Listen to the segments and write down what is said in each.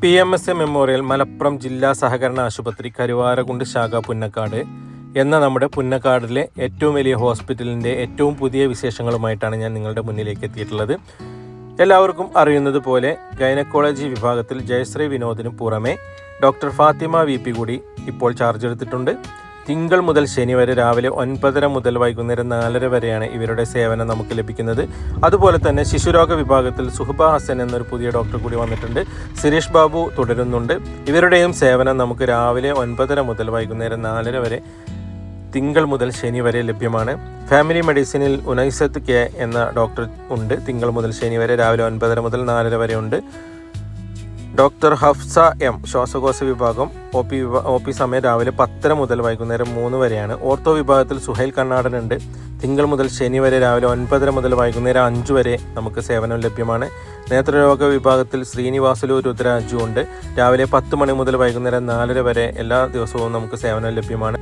PMSA memorial Malappuram ജില്ലാ സഹകരണ ആശുപത്രി കരുവാരകുണ്ട് ശാഖ പുന്നക്കാട് എന്ന നമ്മുടെ പുന്നക്കാടിലെ ഏറ്റവും വലിയ ഹോസ്പിറ്റലിൻ്റെ ഏറ്റവും പുതിയ വിശേഷങ്ങളുമായിട്ടാണ് ഞാൻ നിങ്ങളുടെ മുന്നിലേക്ക് എത്തിയിട്ടുള്ളത്. എല്ലാവർക്കും അറിയുന്നത് പോലെ ഗൈനക്കോളജി വിഭാഗത്തിൽ ജയശ്രീ വിനോദിനും പുറമെ ഡോക്ടർ ഫാത്തിമ VP കൂടി ഇപ്പോൾ ചാർജ് എടുത്തിട്ടുണ്ട്. തിങ്കൾ മുതൽ ശനി വരെ രാവിലെ 9:30 മുതൽ വൈകുന്നേരം 4:30 വരെയാണ് ഇവരുടെ സേവനം നമുക്ക് ലഭിക്കുന്നത്. അതുപോലെ തന്നെ ശിശുരോഗ വിഭാഗത്തിൽ സുഹബ ഹസൻ എന്നൊരു പുതിയ ഡോക്ടർ കൂടി വന്നിട്ടുണ്ട്. സുരേഷ് ബാബു തുടരുന്നുണ്ട്. ഇവരുടെയും സേവനം നമുക്ക് രാവിലെ 9:30 മുതൽ വൈകുന്നേരം 4:30 വരെ തിങ്കൾ മുതൽ ശനി വരെ ലഭ്യമാണ്. ഫാമിലി മെഡിസിനിൽ ഉനൈസത്ത് കെ എന്ന ഡോക്ടർ ഉണ്ട്. തിങ്കൾ മുതൽ ശനി വരെ രാവിലെ 9:30 മുതൽ 4:30 വരെ ഉണ്ട്. ഡോക്ടർ ഹഫ്സ M ശ്വാസകോശ വിഭാഗം OP സമയം രാവിലെ 10:30 മുതൽ വൈകുന്നേരം 3 വരെയാണ്. ഓർത്തോ വിഭാഗത്തിൽ സുഹൈൽ കണ്ണാടനുണ്ട്. തിങ്കൾ മുതൽ ശനി വരെ രാവിലെ 9:30 മുതൽ വൈകുന്നേരം 5 വരെ നമുക്ക് സേവനം ലഭ്യമാണ്. നേത്രരോഗ വിഭാഗത്തിൽ ശ്രീനിവാസുലു രുദ്രാജു ഉണ്ട്. രാവിലെ 10 മണി മുതൽ വൈകുന്നേരം 4:30 വരെ എല്ലാ ദിവസവും നമുക്ക് സേവനം ലഭ്യമാണ്.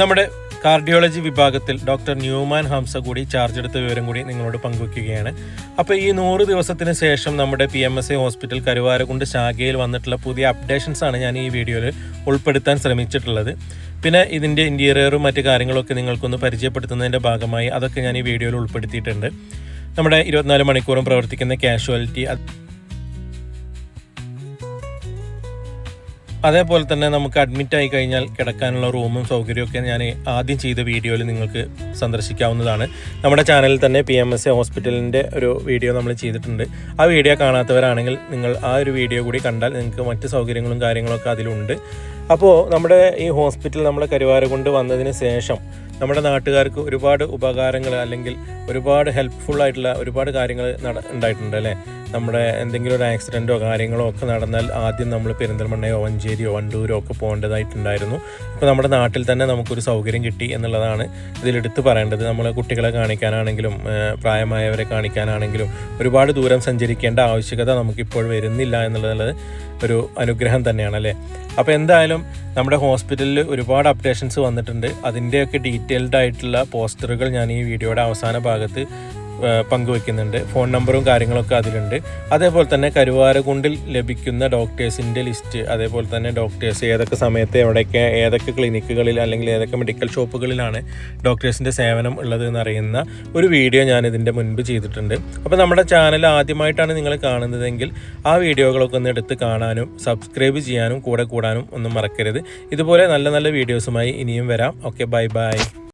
നമ്മുടെ കാർഡിയോളജി വിഭാഗത്തിൽ ഡോക്ടർ ന്യൂമാൻ ഹംസ കൂടി ചാർജ് എടുത്ത വിവരം കൂടി നിങ്ങളോട് പങ്കുവയ്ക്കുകയാണ്. അപ്പോൾ ഈ 100 ദിവസത്തിന് ശേഷം നമ്മുടെ PMSA ഹോസ്പിറ്റൽ കരുവാരകുണ്ട് ശാഖയിൽ വന്നിട്ടുള്ള പുതിയ അപ്ഡേഷൻസ് ആണ് ഞാൻ ഈ വീഡിയോയിൽ ഉൾപ്പെടുത്താൻ ശ്രമിച്ചിട്ടുള്ളത്. പിന്നെ ഇതിൻ്റെ ഇൻറ്റീരിയറും മറ്റു കാര്യങ്ങളൊക്കെ നിങ്ങൾക്കൊന്ന് പരിചയപ്പെടുത്തുന്നതിൻ്റെ ഭാഗമായി അതൊക്കെ ഞാൻ ഈ വീഡിയോയിൽ ഉൾപ്പെടുത്തിയിട്ടുണ്ട്. നമ്മുടെ 24 മണിക്കൂറും പ്രവർത്തിക്കുന്ന കാഷ്വാലിറ്റി, അതേപോലെ തന്നെ നമുക്ക് അഡ്മിറ്റ് ആയി കഴിഞ്ഞാൽ കിടക്കാനുള്ള റൂമും സൗകര്യമൊക്കെ ഞാൻ ആദ്യം ചെയ്ത വീഡിയോയിൽ നിങ്ങൾക്ക് സന്ദർശിക്കാവുന്നതാണ്. നമ്മുടെ ചാനലിൽ തന്നെ PMSA ഹോസ്പിറ്റലിൻ്റെ ഒരു വീഡിയോ നമ്മൾ ചെയ്തിട്ടുണ്ട്. ആ വീഡിയോ കാണാത്തവരാണെങ്കിൽ നിങ്ങൾ ആ ഒരു വീഡിയോ കൂടി കണ്ടാൽ നിങ്ങൾക്ക് മറ്റ് സൗകര്യങ്ങളും കാര്യങ്ങളൊക്കെ അതിലുണ്ട്. അപ്പോൾ നമ്മുടെ ഈ ഹോസ്പിറ്റൽ നമ്മുടെ കരുവാരകുണ്ട് വന്നതിന് ശേഷം നമ്മുടെ നാട്ടുകാർക്ക് ഒരുപാട് ഉപകാരങ്ങൾ അല്ലെങ്കിൽ ഒരുപാട് ഹെൽപ്ഫുൾ ആയിട്ടുള്ള ഒരുപാട് കാര്യങ്ങൾ ഉണ്ടായിട്ടുണ്ട് അല്ലേ. നമ്മുടെ എന്തെങ്കിലും ഒരു ആക്സിഡൻറ്റോ കാര്യങ്ങളോ ഒക്കെ നടന്നാൽ ആദ്യം നമ്മൾ പെരിന്തൽമണ്ണയോ മഞ്ചേരിയോ വണ്ടൂരോ ഒക്കെ പോകേണ്ടതായിട്ടുണ്ടായിരുന്നു. ഇപ്പോൾ നമ്മുടെ നാട്ടിൽ തന്നെ നമുക്കൊരു സൗകര്യം കിട്ടി എന്നുള്ളതാണ് ഇതിലെടുത്ത് പറയേണ്ടത്. നമ്മൾ കുട്ടികളെ കാണിക്കാനാണെങ്കിലും പ്രായമായവരെ കാണിക്കാനാണെങ്കിലും ഒരുപാട് ദൂരം സഞ്ചരിക്കേണ്ട ആവശ്യകത നമുക്കിപ്പോൾ വരുന്നില്ല എന്നുള്ളത് ഒരു അനുഗ്രഹം തന്നെയാണ് അല്ലേ. അപ്പോൾ എന്തായാലും നമ്മുടെ ഹോസ്പിറ്റലിൽ ഒരുപാട് അപ്ഡേഷൻസ് വന്നിട്ടുണ്ട്. അതിൻ്റെയൊക്കെ ഡീറ്റെയിൽഡ് ആയിട്ടുള്ള പോസ്റ്ററുകൾ ഞാൻ ഈ വീഡിയോയുടെ അവസാന ഭാഗത്ത് പങ്കുവെക്കുന്നുണ്ട്. ഫോൺ നമ്പറും കാര്യങ്ങളൊക്കെ അതിലുണ്ട്. അതേപോലെ തന്നെ കരുവാരകുണ്ടിൽ ലഭിക്കുന്ന ഡോക്ടേഴ്സിൻ്റെ ലിസ്റ്റ്, അതേപോലെ തന്നെ ഡോക്ടേഴ്സ് ഏതൊക്കെ സമയത്ത് ഏതൊക്കെ ക്ലിനിക്കുകളിൽ അല്ലെങ്കിൽ ഏതൊക്കെ മെഡിക്കൽ ഷോപ്പുകളിലാണ് ഡോക്ടേഴ്സിൻ്റെ സേവനം ഉള്ളത് എന്നറിയുന്ന ഒരു വീഡിയോ ഞാൻ ഇതിൻ്റെ മുൻപ് ചെയ്തിട്ടുണ്ട്. അപ്പോൾ നമ്മുടെ ചാനൽ ആദ്യമായിട്ടാണ് നിങ്ങൾ കാണുന്നതെങ്കിൽ ആ വീഡിയോകളൊക്കെ ഒന്ന് എടുത്ത് കാണാനും സബ്സ്ക്രൈബ് ചെയ്യാനും കൂടെ കൂടാനും ഒന്നും മറക്കരുത്. ഇതുപോലെ നല്ല നല്ല വീഡിയോസുമായി ഇനിയും വരാം. Okay, by.